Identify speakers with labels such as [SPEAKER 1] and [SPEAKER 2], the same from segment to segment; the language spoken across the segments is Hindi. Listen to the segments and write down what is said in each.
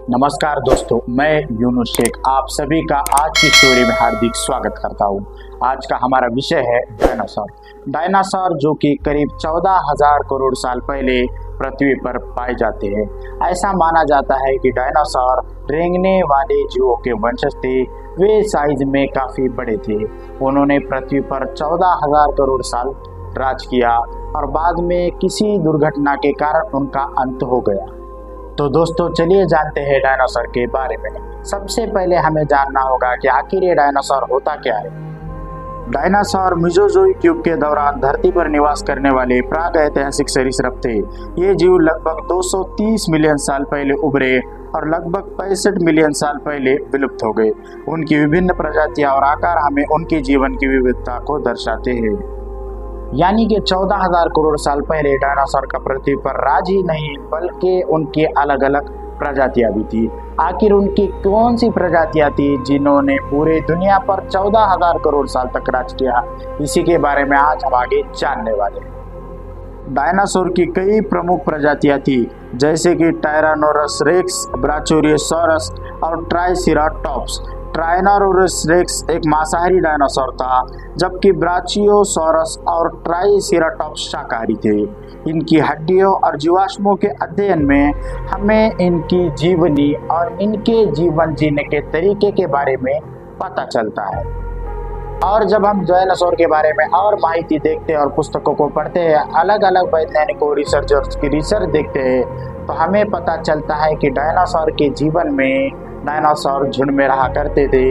[SPEAKER 1] नमस्कार दोस्तों, मैं यूनुस शेख आप सभी का आज की स्टोरी में हार्दिक स्वागत करता हूँ। आज का हमारा विषय है डायनासोर। डायनासोर जो कि करीब 14,000 करोड़ साल पहले पृथ्वी पर पाए जाते हैं। ऐसा माना जाता है कि डायनासोर रेंगने वाले जीवों के वंशज थे। वे साइज में काफ़ी बड़े थे। उन्होंने पृथ्वी पर 14,000 करोड़ साल राज किया और बाद में किसी दुर्घटना के कारण उनका अंत हो गया। तो दोस्तों चलिए जानते हैं डायनासोर के बारे में। सबसे पहले हमें जानना होगा कि आखिर ये डायनासोर होता क्या है। डायनासोर मेसोजोइक युग के दौरान धरती पर निवास करने वाले प्राग ऐतिहासिक सरीसृप थे। ये जीव लगभग 230 मिलियन साल पहले उभरे और लगभग 65 मिलियन साल पहले विलुप्त हो गए। उनकी विभिन्न प्रजातियां और आकार हमें उनके जीवन की विविधता को दर्शाते हैं। यानी कि 14,000 करोड़ साल पहले डायनासोर का पृथ्वी पर राज ही नहीं बल्कि उनकी अलग अलग प्रजातियां भी थी। आखिर उनकी कौन सी प्रजातियां थी जिन्होंने पूरे दुनिया पर 14,000 करोड़ साल तक राज किया, इसी के बारे में आज हम आगे जानने वाले हैं। डायनासोर की कई प्रमुख प्रजातियां थी, जैसे कि टायरानोसॉरस रेक्स, ब्राचियोसाउरस और ट्राइसेराटॉप्स। टायरानोसॉरस रेक्स एक मांसाहारी डायनासोर था, जबकि ब्राचियोसाउरस और ट्राइसेराटॉप्स शाकाहारी थे। इनकी हड्डियों और जीवाश्मों के अध्ययन में हमें इनकी जीवनी और इनके जीवन जीने के तरीके के बारे में पता चलता है। और जब हम डायनासोर के बारे में और माहिती देखते हैं और पुस्तकों को पढ़ते हैं, अलग अलग वैज्ञानिकों रिसर्चर्स की रिसर्च देखते हैं, तो हमें पता चलता है कि डायनासोर के जीवन में डायनासोर झुंड में रहा करते थे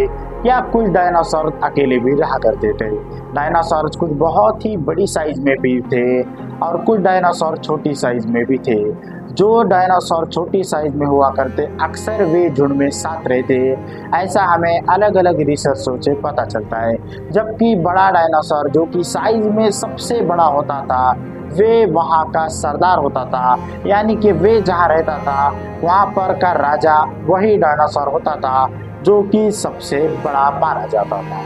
[SPEAKER 1] या कुछ डायनासोर अकेले भी रहा करते थे। डायनासोर कुछ बहुत ही बड़ी साइज में भी थे और कुछ डायनासोर छोटी साइज में भी थे। जो डायनासोर छोटी साइज में हुआ करते अक्सर वे झुंड में साथ रहते, ऐसा हमें अलग अलग रिसर्चों से पता चलता है। जबकि बड़ा डायनासोर जो कि साइज में सबसे बड़ा होता था, वे वहाँ का सरदार होता था, यानी कि वे जहाँ रहता था वहाँ पर का राजा वही डायनासोर होता था जो कि सबसे बड़ा माना जाता था।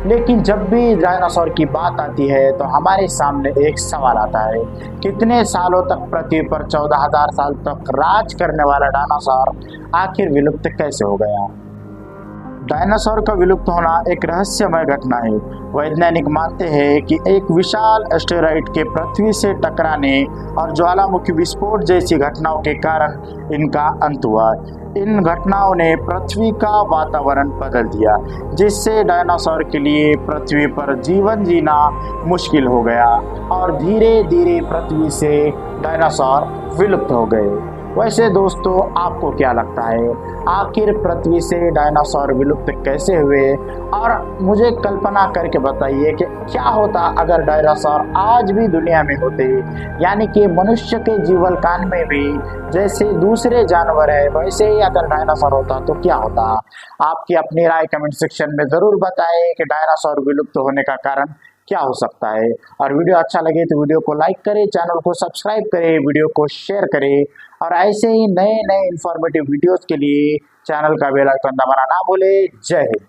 [SPEAKER 1] लेकिन जब भी डायनासोर की बात आती है तो हमारे सामने एक सवाल आता है, कितने सालों तक पृथ्वी पर 14,000 साल तक राज करने वाला डायनासोर आखिर विलुप्त कैसे हो गया। डायनासोर का विलुप्त होना एक रहस्यमय घटना है। वैज्ञानिक मानते हैं कि एक विशाल एस्टेरॉइड के पृथ्वी से टकराने और ज्वालामुखी विस्फोट जैसी घटनाओं के कारण इनका अंत हुआ। इन घटनाओं ने पृथ्वी का वातावरण बदल दिया, जिससे डायनासोर के लिए पृथ्वी पर जीवन जीना मुश्किल हो गया और धीरे धीरे पृथ्वी से डायनासोर विलुप्त हो गए। वैसे दोस्तों आपको क्या लगता है, आखिर पृथ्वी से डायनासोर विलुप्त कैसे हुए? और मुझे कल्पना करके बताइए कि क्या होता अगर डायनासोर आज भी दुनिया में होते, यानी कि मनुष्य के जीवन काल में भी जैसे दूसरे जानवर है वैसे ही अगर डायनासोर होता तो क्या होता। आपकी अपनी राय कमेंट सेक्शन में ज़रूर बताएं कि डायनासोर विलुप्त होने का कारण क्या हो सकता है। और वीडियो अच्छा लगे तो वीडियो को लाइक करें, चैनल को सब्सक्राइब करें, वीडियो को शेयर करें और ऐसे ही नए नए इन्फॉर्मेटिव वीडियोस के लिए चैनल का बेल आइकन दबाना ना भूलें। जय हिंद।